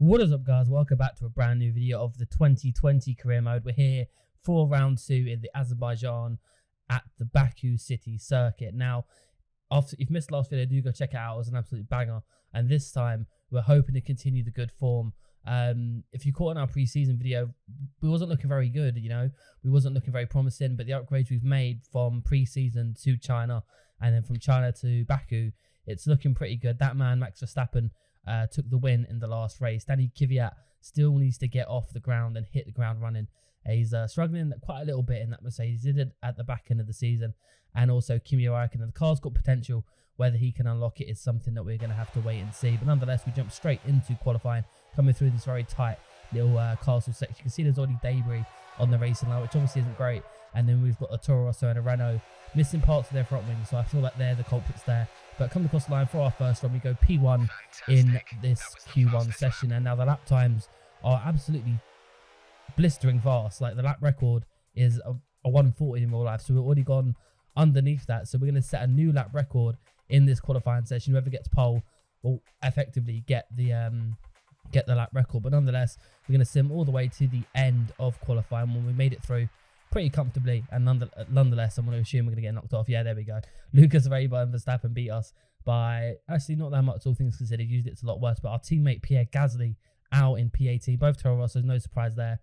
What is up, guys? Welcome back to a brand new video of the 2020 career mode. We're here for round 2 in the Azerbaijan at the Baku city circuit. Now, if you've missed the last video, do go check it out. It was an absolute banger. And this time, we're hoping to continue the good form. If you caught in our pre-season video, we wasn't looking very good, we wasn't looking very promising, but the upgrades we've made from pre-season to China and then from China to Baku, it's looking pretty good. That man, Max Verstappen, took the win in the last race. Danny Kvyat still needs to get off the ground and hit the ground running. He's struggling quite a little bit in that Mercedes. He did it at the back end of the season. And also Kimi Räikkönen. The car's got potential. Whether he can unlock it is something that we're going to have to wait and see. But nonetheless, we jump straight into qualifying, coming through this very tight little castle section. You can see there's already debris on the racing line, which obviously isn't great. And then we've got a Toro Rosso and a Renault missing parts of their front wing. So I feel like they're the culprits there. But coming across the line for our first run, we go P1 in this Q1 session. And now the lap times are absolutely blistering fast. Like the lap record is a 140 in real life. So we've already gone underneath that. So we're going to set a new lap record in this qualifying session. Whoever gets pole will effectively get the lap record. But nonetheless, we're going to sim all the way to the end of qualifying when we made it through pretty comfortably, and nonetheless, I'm going to assume we're going to get knocked off. Yeah, there we go. Lucas Reba and Verstappen beat us by actually not that much, all things considered. Used it's a lot worse, but our teammate Pierre Gasly out in P18. Both Toro Rossos, no surprise there.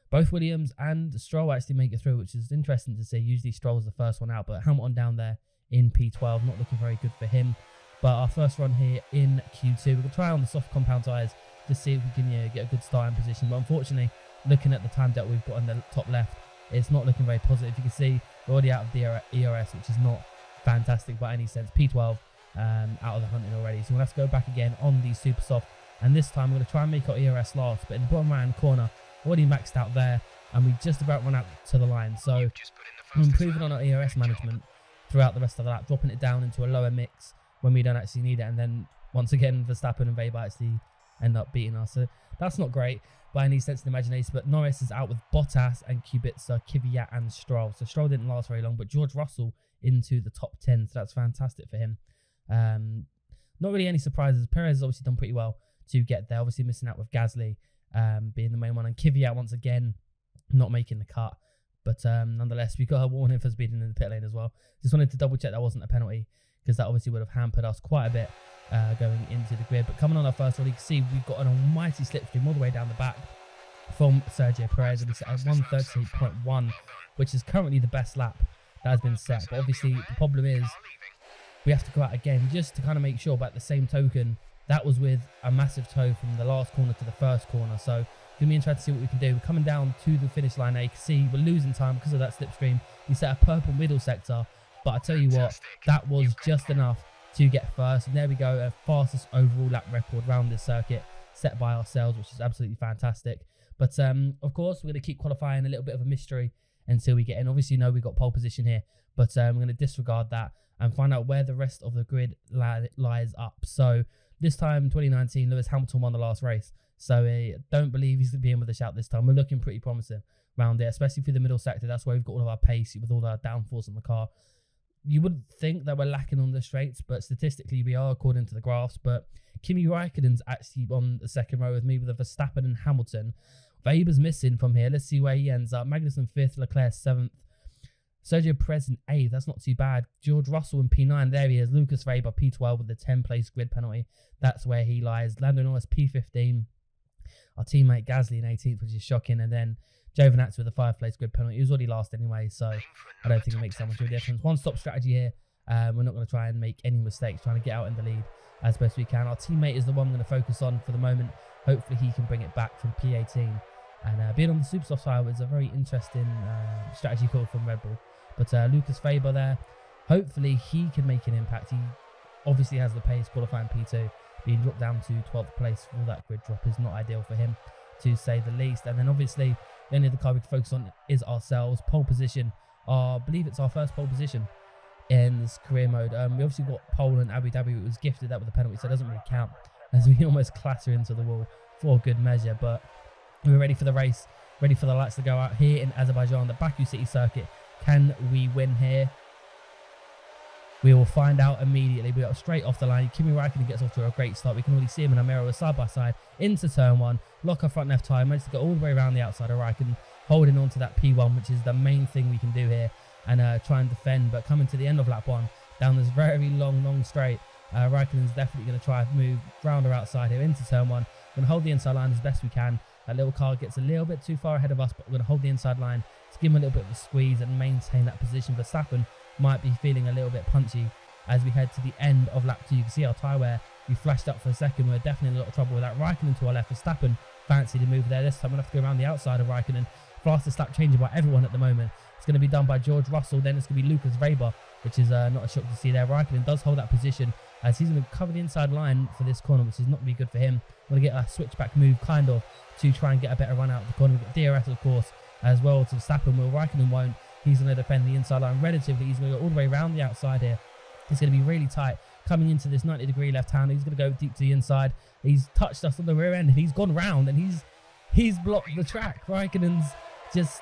Both Williams and Stroll actually make it through, which is interesting to see. Usually Stroll's the first one out, but Hamilton down there in P12, not looking very good for him. But our first run here in Q2, we're going to try on the soft compound tyres to see if we can get a good starting position. But unfortunately, looking at the time that we've got on the top left, it's not looking very positive. You can see we're already out of the ERS, which is not fantastic by any sense. P12 out of the hunting already. So we'll have to go back again on the super soft. And this time we're going to try and make our ERS last. But in the bottom right-hand corner, already maxed out there. And we just about run out to the line. So we're improving on our ERS management throughout the rest of the lap, dropping it down into a lower mix when we don't actually need it. And then once again, Verstappen and Weber actually end up beating us. So that's not great by any sense of the imagination. But Norris is out with Bottas and Kubica, Kvyat and Stroll. So Stroll didn't last very long, but George Russell into the top 10. So that's fantastic for him. Not really any surprises. Perez has obviously done pretty well to get there. Obviously missing out with Gasly being the main one. And Kvyat once again not making the cut. But nonetheless, we got a warning for speeding in the pit lane as well. Just wanted to double check that wasn't a penalty, because that obviously would have hampered us quite a bit going into the grid. But coming on our first one, you can see we've got an almighty slipstream all the way down the back from Sergio Perez, and he's at 138.1, which is currently the best lap that has been set. But obviously the problem is we have to go out again just to kind of make sure. But at the same token, that was with a massive toe from the last corner to the first corner. So it's going to be interesting to see what we can do. We're coming down to the finish line now. You can see we're losing time because of that slipstream. We set a purple middle sector, but I tell you what, that was just enough to get first. And there we go, a fastest overall lap record around this circuit set by ourselves, which is absolutely fantastic. But of course, we're going to keep qualifying, a little bit of a mystery until we get in. Obviously, you know we've got pole position here, but we're going to disregard that and find out where the rest of the grid lies up. So this time, 2019, Lewis Hamilton won the last race. So I don't believe he's going to be in with a shout this time. We're looking pretty promising around there, especially through the middle sector. That's where we've got all of our pace with all our downforce in the car. You would think that we're lacking on the straights, but statistically we are according to the graphs. But Kimi Räikkönen's actually on the second row with me with a Verstappen and Hamilton. Weber's missing from here. Let's see where he ends up. Magnussen 5th, Leclerc 7th. Sergio Perez in 8th. That's not too bad. George Russell in P9. There he is. Lucas Weber P12 with the 10th-place grid penalty. That's where he lies. Lando Norris P15. Our teammate Gasly in 18th, which is shocking. And then Giovinazzi with a 5th-place grid penalty. He was already last anyway, so I don't think it makes that much of a difference. One-stop strategy here. We're not going to try and make any mistakes, trying to get out in the lead as best we can. Our teammate is the one we're going to focus on for the moment. Hopefully he can bring it back from P18. And being on the super soft side was a very interesting strategy call from Red Bull. But Lucas Weber there, hopefully he can make an impact. He obviously has the pace, qualifying P2. Being dropped down to 12th place for that grid drop is not ideal for him, to say the least. And then obviously the only other car we can focus on is ourselves. Pole position, I believe it's our first pole position in this career mode. We obviously got pole in Abu Dhabi. It was gifted that with a penalty, so it doesn't really count, as we almost clatter into the wall for good measure. But we're ready for the race, ready for the lights to go out here in Azerbaijan, the Baku city circuit. Can we win here? We will find out immediately. We got straight off the line. Kimi Räikkönen gets off to a great start. We can already see him in a mirror side by side into turn 1. Lock our front left tyre. Managed to get all the way around the outside of Räikkönen, holding on to that P1, which is the main thing we can do here, and try and defend. But coming to the end of lap 1, down this very long straight, Räikkönen's definitely going to try and move round or outside here into turn 1. We're going to hold the inside line as best we can. That little car gets a little bit too far ahead of us, but we're going to hold the inside line to give him a little bit of a squeeze and maintain that position. Verstappen might be feeling a little bit punchy as we head to the end of lap 2. You can see our tyre wear. We flashed up for a second. We're definitely in a lot of trouble with that. Räikkönen to our left. Verstappen fancy to move there. This time we'll have to go around the outside of Räikkönen. Fastest lap changing by everyone at the moment. It's going to be done by George Russell. Then it's going to be Lucas Weber, which is not a shock to see there. Räikkönen does hold that position as he's going to cover the inside line for this corner, which is not going to be good for him. We're going to get a switchback move kind of to try and get a better run out of the corner. We've got DRS, of course, as well to Verstappen. Will Räikkönen won't. He's going to defend the inside line relatively. He's going to go all the way around the outside here. It's going to be really tight coming into this 90-degree left hand. He's going to go deep to the inside. He's touched us on the rear end and he's gone round and he's blocked the track. Räikkönen's just,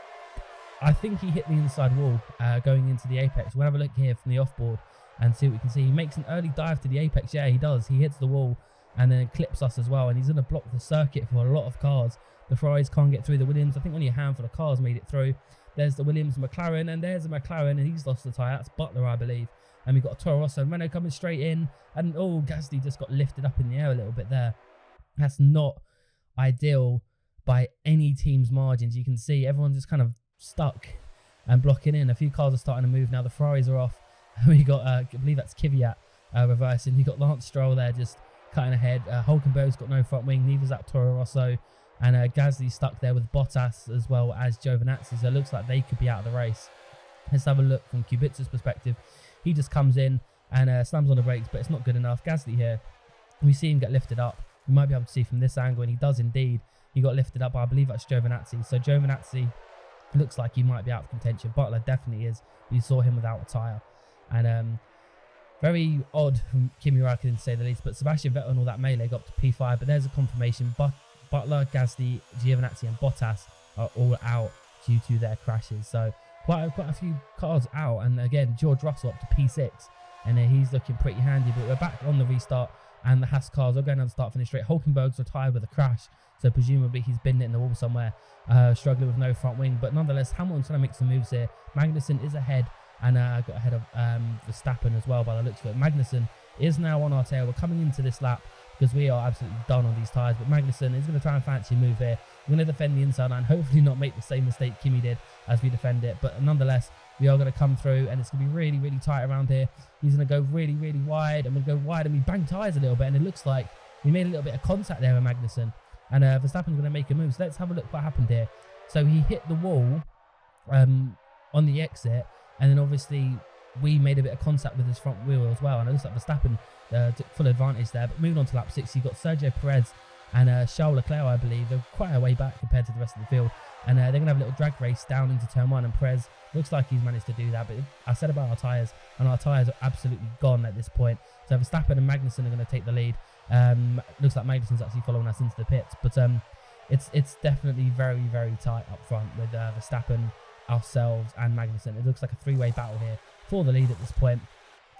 I think he hit the inside wall going into the apex. We'll have a look here from the offboard and see what we can see. He makes an early dive to the apex. Yeah, he does. He hits the wall and then clips us as well. And he's going to block the circuit for a lot of cars. The Ferraris can't get through. The Williams, I think only a handful of cars made it through. There's the Williams McLaren, and there's a McLaren, and he's lost the tyre. That's Butler, I believe. And we've got Toro Rosso and Renault coming straight in. And oh, Gasly just got lifted up in the air a little bit there. That's not ideal by any team's margins. You can see everyone's just kind of stuck and blocking in. A few cars are starting to move now. The Ferraris are off. We got, I believe that's Kvyat reversing. You got Lance Stroll there just cutting ahead. Hulkenberg's got no front wing. Neither's that Toro Rosso. And Gasly stuck there with Bottas as well as Giovinazzi. So it looks like they could be out of the race. Let's have a look from Kubica's perspective. He just comes in and slams on the brakes, but it's not good enough. Gasly here, we see him get lifted up. We might be able to see from this angle, and he does indeed. He got lifted up by, I believe that's Giovinazzi. So Giovinazzi looks like he might be out of contention. Butler definitely is. We saw him without a tyre. And very odd from Kimi Räikkönen to say the least. But Sebastian Vettel and all that melee got up to P5. But there's a confirmation. Butler, Gasly, Giovinazzi and Bottas are all out due to their crashes. So quite a few cars out. And again, George Russell up to P6. And he's looking pretty handy. But we're back on the restart. And the Haas cars are going on the start-finish straight. Hulkenberg's retired with a crash. So presumably he's binned it in the wall somewhere. Struggling with no front wing. But nonetheless, Hamilton's trying to make some moves here. Magnussen is ahead. And got ahead of Verstappen as well by the looks of it. Magnussen is now on our tail. We're coming into this lap because we are absolutely done on these tyres. But Magnussen is going to try and fancy a move here. We're going to defend the inside line. Hopefully not make the same mistake Kimi did as we defend it. But nonetheless, we are going to come through and it's going to be really, really tight around here. He's going to go really, really wide. And we'll go wide and we bang tyres a little bit. And it looks like we made a little bit of contact there with Magnussen. And Verstappen's going to make a move. So let's have a look what happened here. So he hit the wall on the exit. And then obviously we made a bit of contact with his front wheel as well. And it looks like Verstappen took full advantage there. But moving on to lap 6, you've got Sergio Perez and Charles Leclerc, I believe. They're quite a way back compared to the rest of the field. And they're going to have a little drag race down into turn 1. And Perez looks like he's managed to do that. But I said about our tyres, and our tyres are absolutely gone at this point. So Verstappen and Magnussen are going to take the lead. Looks like Magnussen's actually following us into the pits. But it's definitely very, very tight up front with Verstappen, ourselves and Magnussen. It looks like a three-way battle here for the lead at this point,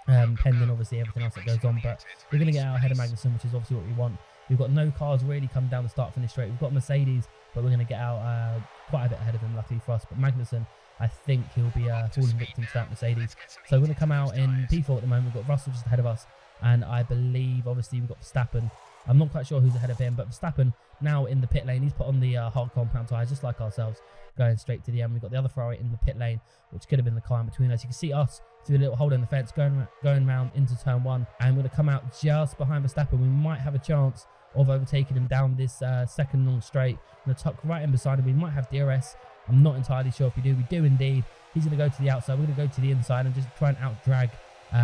pending obviously everything else that goes on. But we're going to get out ahead of Magnussen, which is obviously what we want. We've got no cars really coming down the start-finish straight. We've got Mercedes, but we're going to get out quite a bit ahead of him, luckily for us. But Magnussen, I think he'll be falling victim to that Mercedes. So we're going to come out in P4 at the moment. We've got Russell just ahead of us, and I believe obviously we've got Verstappen. I'm not quite sure who's ahead of him, but Verstappen now in the pit lane. He's put on the hard compound tyres just like ourselves, going straight to the end. We've got the other Ferrari in the pit lane, which could have been the car in between us. You can see us through a little hole in the fence going round into turn 1, and we're going to come out just behind Verstappen. We might have a chance of overtaking him down this second long straight. I'm going to tuck right in beside him. We might have DRS. I'm not entirely sure if we do. We do indeed. He's going to go to the outside. We're going to go to the inside and just try and out-drag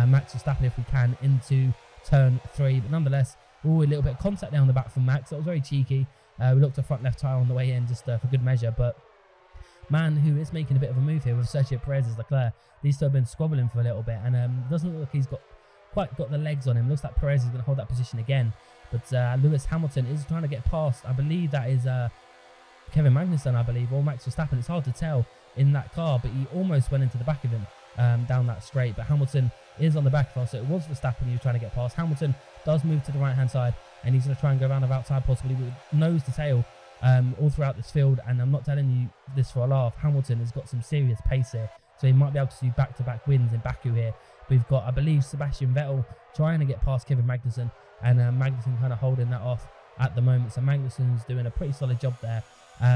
Max Verstappen if we can into turn 3. But nonetheless, a little bit of contact there on the back from Max. That was very cheeky. We looked at front left tyre on the way in just for good measure. But man who is making a bit of a move here with Sergio Perez as Leclerc. These two have been squabbling for a little bit. And doesn't look like he's quite got the legs on him. Looks like Perez is going to hold that position again. But Lewis Hamilton is trying to get past. I believe that is Kevin Magnussen, I believe, or Max Verstappen. It's hard to tell in that car, but he almost went into the back of him down that straight. But Hamilton is on the back of us. So it was Verstappen he was trying to get past. Hamilton does move to the right-hand side, and he's going to try and go around the outside, possibly with nose to tail all throughout this field. And I'm not telling you this for a laugh. Hamilton has got some serious pace here, so he might be able to do back-to-back wins in Baku here. We've got, I believe, Sebastian Vettel trying to get past Kevin Magnussen, and Magnussen kind of holding that off at the moment. So Magnussen's doing a pretty solid job there.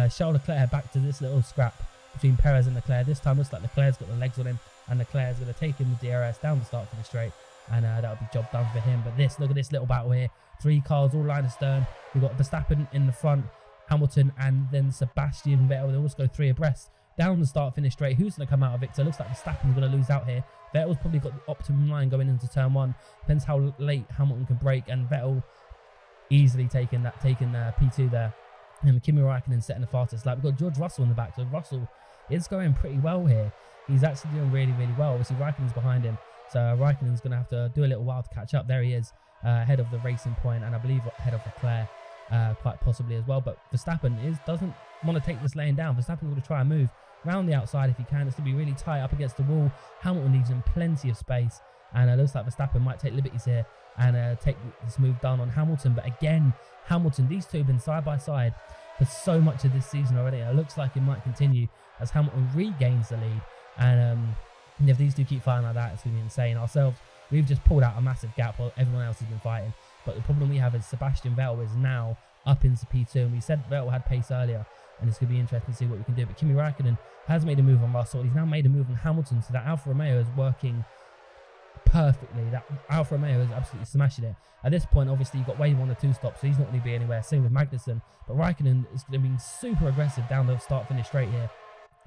Charles Leclerc back to this little scrap between Perez and Leclerc. This time looks like Leclerc's got the legs on him, and Leclerc's going to take him with DRS down the start for the straight, and that'll be job done for him. But look at this little battle here. 3 cars all line astern. We've got Verstappen in the front, Hamilton, and then Sebastian Vettel. They always go 3 abreast down the start finish straight. Who's going to come out of it? So it looks like Verstappen's going to lose out here. Vettel's probably got the optimum line going into turn 1. Depends how late Hamilton can brake, and Vettel easily taking P2 there. And Kimi Raikkonen setting the fastest lap. We've got George Russell in the back, so Russell is going pretty well here. He's actually doing really, really well. Obviously, Raikkonen's behind him, so Raikkonen's going to have to do a little while to catch up. There he is, ahead of the Racing Point, and I believe ahead of Leclerc, quite possibly as well. But Verstappen doesn't want to take this lane down. Verstappen's going to try and move round the outside if he can. It's going to be really tight up against the wall. Hamilton leaves him plenty of space, and it looks like Verstappen might take liberties here and take this move down on Hamilton. But again, Hamilton, these two have been side by side for so much of this season already. It looks like it might continue as Hamilton regains the lead. And if these two keep fighting like that, it's going to be insane. Ourselves, we've just pulled out a massive gap while everyone else has been fighting. But the problem we have is Sebastian Vettel is now up into P2. And we said Vettel had pace earlier, and it's going to be interesting to see what we can do. But Kimi Raikkonen has made a move on Russell. He's now made a move on Hamilton, so that Alfa Romeo is working perfectly. That Alfa Romeo is absolutely smashing it. At this point, obviously, you've got Wade 1 or 2 stops, so he's not going to be anywhere. Same with Magnussen. But Raikkonen is going to be super aggressive down the start finish straight here.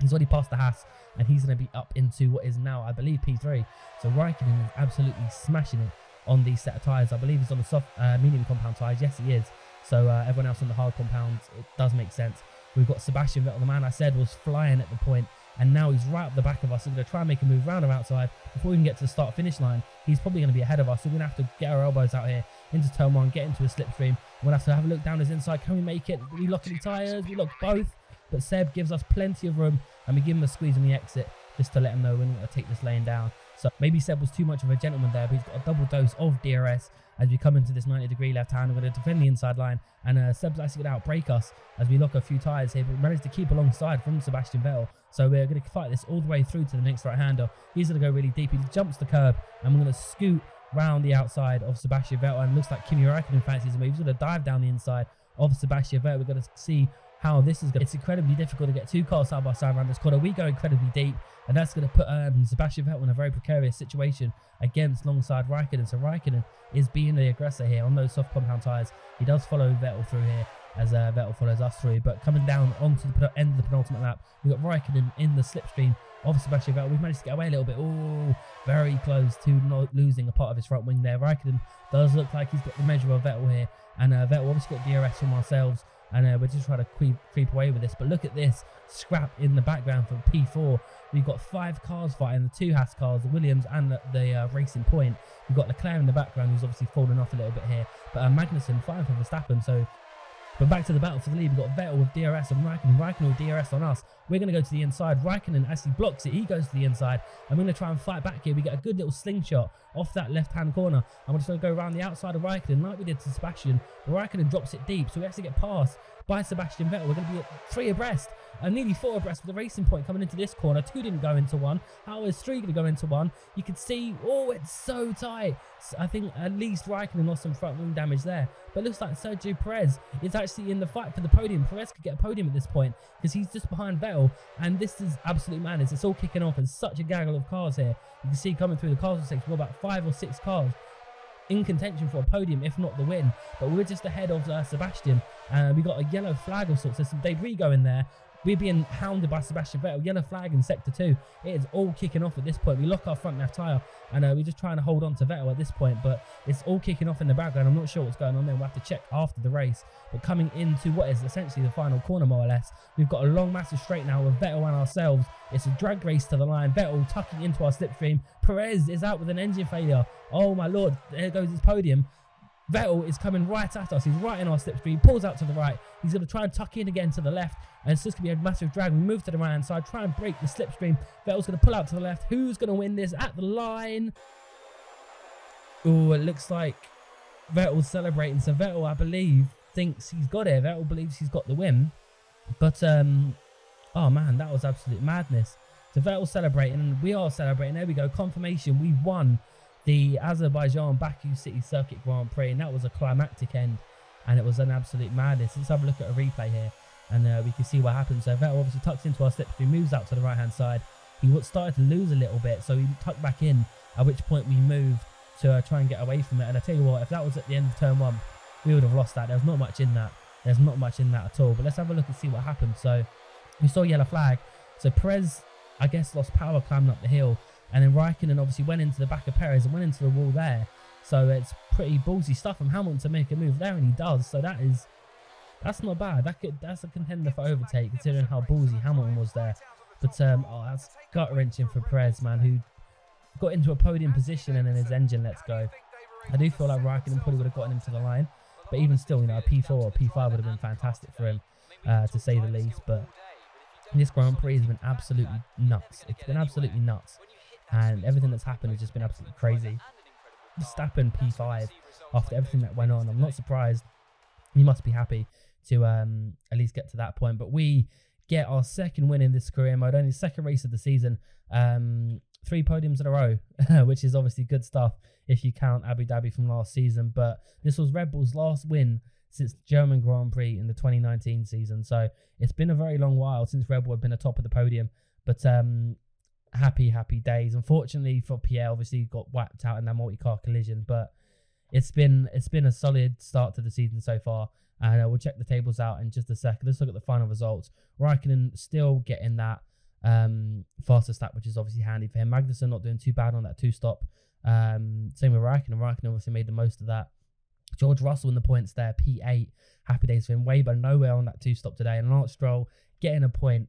He's already passed the Haas, and he's going to be up into what is now, I believe, P3. So Raikkonen is absolutely smashing it on these set of tyres. I believe he's on the soft, medium compound tyres. Yes, he is. So everyone else on the hard compounds, it does make sense. We've got Sebastian Vettel, the man I said was flying at the point, and now he's right up the back of us. So we're going to try and make a move round or outside before we can get to the start-finish line. He's probably going to be ahead of us, so we're going to have to get our elbows out here into turn 1, get into a slipstream. We're going to have to have a look down his inside. Can we make it? Do we lock any tyres? We lock both. But Seb gives us plenty of room, and we give him a squeeze on the exit just to let him know we're not going to take this lane down. So maybe Seb was too much of a gentleman there, but he's got a double dose of DRS as we come into this 90-degree left hand. We're going to defend the inside line, and Seb's actually going to outbrake us as we lock a few tyres here, but we managed to keep alongside from Sebastian Vettel. So we're going to fight this all the way through to the next right-hander. He's going to go really deep. He jumps the curb, and we're going to scoot round the outside of Sebastian Vettel, and it looks like Kimi Raikkonen fancies a move. He's going to dive down the inside of Sebastian Vettel. We're going to see how this is going. It's incredibly difficult to get 2 cars side by side around this corner. We go incredibly deep, and that's going to put Sebastian Vettel in a very precarious situation against alongside Raikkonen. So Raikkonen is being the aggressor here on those soft compound tyres. He does follow Vettel through here as Vettel follows us through. But coming down onto the end of the penultimate lap, we've got Raikkonen in the slipstream of Sebastian Vettel. We've managed to get away a little bit. Oh, very close to not losing a part of his front wing there. Raikkonen does look like he's got the measure of Vettel here, and Vettel obviously got DRS from ourselves. And we're just trying to creep away with this. But look at this scrap in the background for P4. We've got 5 cars fighting, the 2 Haas cars, the Williams and the Racing Point. We've got Leclerc in the background, who's obviously fallen off a little bit here. But Magnussen fighting for Verstappen. So, but back to the battle for the lead. We've got Vettel with DRS and Raikkonen with DRS on us. We're going to go to the inside. Raikkonen actually blocks it. He goes to the inside. I'm going to try and fight back here. We get a good little slingshot off that left-hand corner. I'm just going to go around the outside of Raikkonen like we did to Sebastian. But Raikkonen drops it deep, so we actually get passed by Sebastian Vettel. We're going to be at 3 abreast and nearly 4 abreast with the Racing Point coming into this corner. 2 didn't go into 1. How is 3 going to go into 1? You can see, oh, it's so tight. I think at least Raikkonen lost some front wing damage there. But it looks like Sergio Perez is actually in the fight for the podium. Perez could get a podium at this point because he's just behind Vettel. And this is absolute madness. It's all kicking off. There's such a gaggle of cars here. You can see coming through the cars section, we've got about 5 or 6 cars in contention for a podium, if not the win. But we're just ahead of Sebastian. We got a yellow flag of sorts. There's some debris going there. We're being hounded by Sebastian Vettel. Yellow flag in sector 2. It is all kicking off at this point. We lock our front left tyre, and we're just trying to hold on to Vettel at this point. But it's all kicking off in the background. I'm not sure what's going on there. We'll have to check after the race. But coming into what is essentially the final corner, more or less, we've got a long, massive straight now with Vettel and ourselves. It's a drag race to the line. Vettel tucking into our slipstream. Perez is out with an engine failure. Oh my lord, there goes his podium. Vettel is coming right at us. He's right in our slipstream, pulls out to the right. He's going to try and tuck in again to the left, and it's just going to be a massive drag. We move to the right hand side, try and break the slipstream. Vettel's going to pull out to the left. Who's going to win this at the line? Oh, it looks like Vettel's celebrating. So Vettel, I believe, thinks he's got it. Vettel believes he's got the win. But, oh man, that was absolute madness. So Vettel's celebrating, and we are celebrating. There we go, confirmation. We won the Azerbaijan Baku City Circuit Grand Prix, and that was a climactic end, and it was an absolute madness. Let's have a look at a replay here, and we can see what happened. So Vettel obviously tucks into our slipstream, moves out to the right-hand side. He started to lose a little bit, so he tucked back in, at which point we moved to try and get away from it. And I tell you what, if that was at the end of turn 1, we would have lost that. There's not much in that. There's not much in that at all. But let's have a look and see what happened. So we saw yellow flag. So Perez, I guess, lost power climbing up the hill. And then Raikkonen obviously went into the back of Perez and went into the wall there. So it's pretty ballsy stuff from Hamilton to make a move there, and he does. So that's not bad. That's a contender for overtake, considering how ballsy Hamilton was there. But oh, that's gut-wrenching for Perez, man, who got into a podium position and then his engine lets go. I do feel like Raikkonen probably would have gotten him to the line. But even still, you know, a P4 or P5 would have been fantastic for him, to say the least. But this Grand Prix has been absolutely nuts. It's been absolutely nuts. And everything that's happened has just been absolutely crazy. Verstappen P5 after everything that went on. I'm not surprised. He must be happy to at least get to that point. But we get our second win in this career mode, only the second race of the season. 3 podiums in a row, which is obviously good stuff if you count Abu Dhabi from last season. But this was Red Bull's last win since German Grand Prix in the 2019 season. So it's been a very long while since Red Bull had been atop of the podium. But happy days. Unfortunately for Pierre, obviously got whacked out in that multi-car collision. But it's been a solid start to the season so far. And we'll check the tables out in just a second. Let's look at the final results. Raikkonen still getting that faster stat, which is obviously handy for him. Magnussen not doing too bad on that 2-stop. Same with Raikkonen. Raikkonen obviously made the most of that. George Russell in the points there, P8. Happy days for him. Weber nowhere on that 2-stop today. And Lance Stroll getting a point,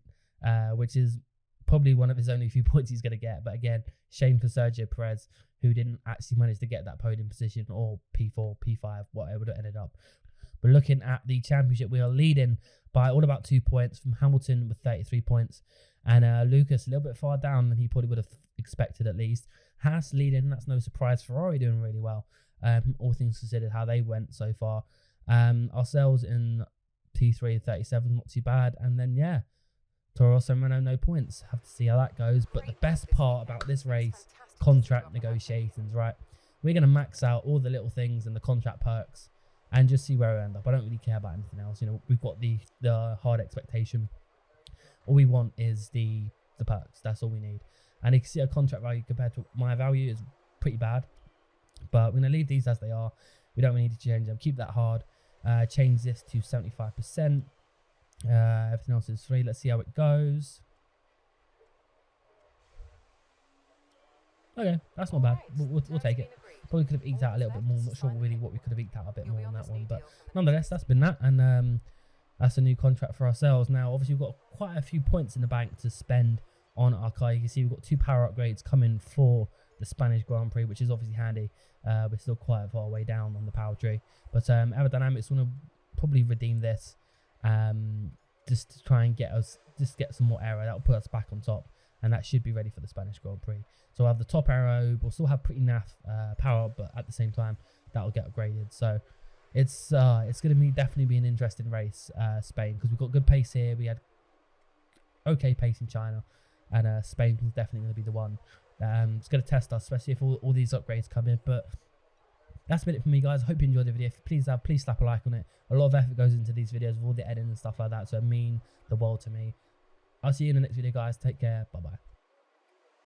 which is probably one of his only few points he's going to get. But again, shame for Sergio Perez, who didn't actually manage to get that podium position, or P4, P5, whatever it ended up. But looking at the championship, we are leading by all about 2 points from Hamilton with 33 points. And Lucas a little bit far down than he probably would have expected at least. Haas leading, that's no surprise. Ferrari doing really well, all things considered, how they went so far. Ourselves in P3 37, not too bad. And then, yeah, Toro Rosso and Renault, no points. Have to see how that goes. But the best part about this race, contract negotiations, right? We're going to max out all the little things and the contract perks and just see where we end up. I don't really care about anything else. You know, we've got the hard expectation. All we want is the perks. That's all we need. And you can see our contract value compared to my value is pretty bad. But we're going to leave these as they are. We don't really need to change them. Keep that hard. Change this to 75%. Everything else is free. Let's see how it goes. Okay, that's not bad. We'll take it. Probably could have eked out a little bit more. I'm not sure really what we could have eked out a bit more on that one. But nonetheless, that's been that. And that's a new contract for ourselves. Now, obviously, we've got quite a few points in the bank to spend on our car. You can see we've got 2 power upgrades coming for the Spanish Grand Prix, which is obviously handy. We're still quite far way down on the power tree. But aerodynamics want to probably redeem this just to try and get some more aero. That will put us back on top. And that should be ready for the Spanish Grand Prix. So we'll have the top aero. We'll still have pretty naff power, but at the same time, that will get upgraded. So it's going to definitely be an interesting race, Spain, because we've got good pace here. We had okay pace in China, and Spain is definitely going to be the one. It's going to test us, especially if all these upgrades come in. But that's been it for me, guys. I hope you enjoyed the video. If you please slap a like on it. A lot of effort goes into these videos with all the editing and stuff like that, so it means the world to me. I'll see you in the next video, guys. Take care. Bye-bye.